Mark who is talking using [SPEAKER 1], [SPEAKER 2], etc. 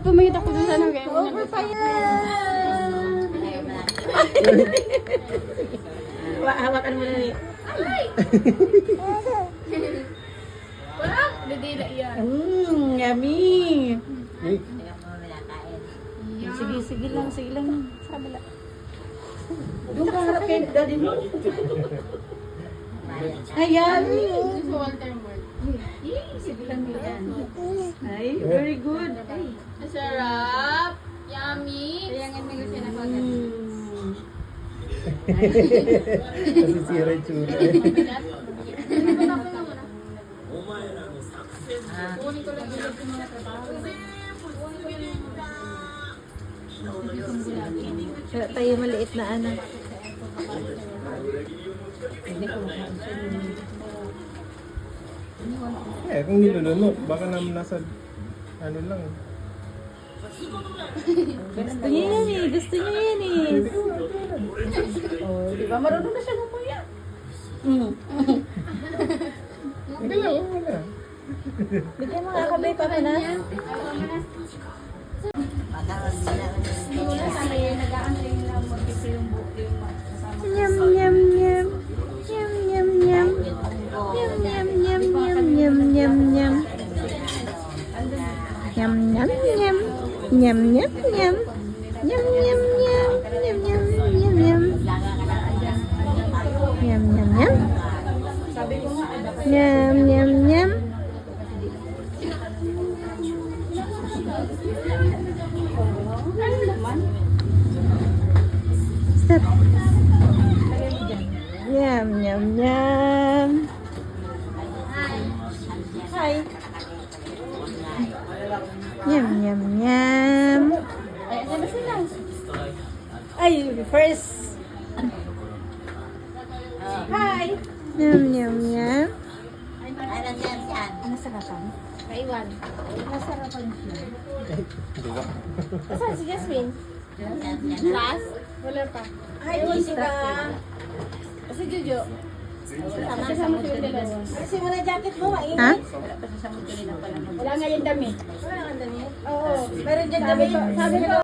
[SPEAKER 1] Tumingin ako dun sa ano kayo.
[SPEAKER 2] Over pa yan! Hawakan mo na ni.
[SPEAKER 1] Wala, didila yan.
[SPEAKER 2] Yummy!
[SPEAKER 3] Eh,
[SPEAKER 2] Sige lang. Sa kabila. Doon ka harap kay daddy mo. Ayan!
[SPEAKER 1] This is Walter Moore.
[SPEAKER 2] Sige lang yan. Ay, very good.
[SPEAKER 1] Masarap. Yummy. Kayangin mo yung sinabagan.
[SPEAKER 3] nasisira yung tsura.
[SPEAKER 1] Kunin ko lang yung mga trabaho.
[SPEAKER 2] Tayo maliit na anak.
[SPEAKER 3] Eh, kung nilulunok, baka naman nasa, ano lang.
[SPEAKER 2] Gusto niya yan eh. Oh, di ba? Marunong na siya gumuya.
[SPEAKER 3] Hindi lang, wala.
[SPEAKER 2] Bigyan mo nga kabay pa na. Yum yum yum. Yum yum yum. Yum yum yum yum yum yum yum. Yum yum yum. Yum yum yum. Yum yum yum. Yum yum yum yum. Yum yum yum. Yum yum yum. Stop. Yum yum yum. Hi. Yum yum yum. Ay, first. Hi. Yum yum yum. Nasarapan?
[SPEAKER 1] Kaiwan.
[SPEAKER 2] Nasarapan siya.
[SPEAKER 1] Saan si Jasmine? Last? Wala pa.
[SPEAKER 2] Hi, Jessica.
[SPEAKER 1] Si Jojo. Kasama ko yung dalawa.
[SPEAKER 2] Kasi mo na jacket mo, mainit.
[SPEAKER 4] Ha?
[SPEAKER 1] Wala nga yung damit.
[SPEAKER 2] Wala kang damit? Oo. Meron dyan damit.
[SPEAKER 1] Sabi ko,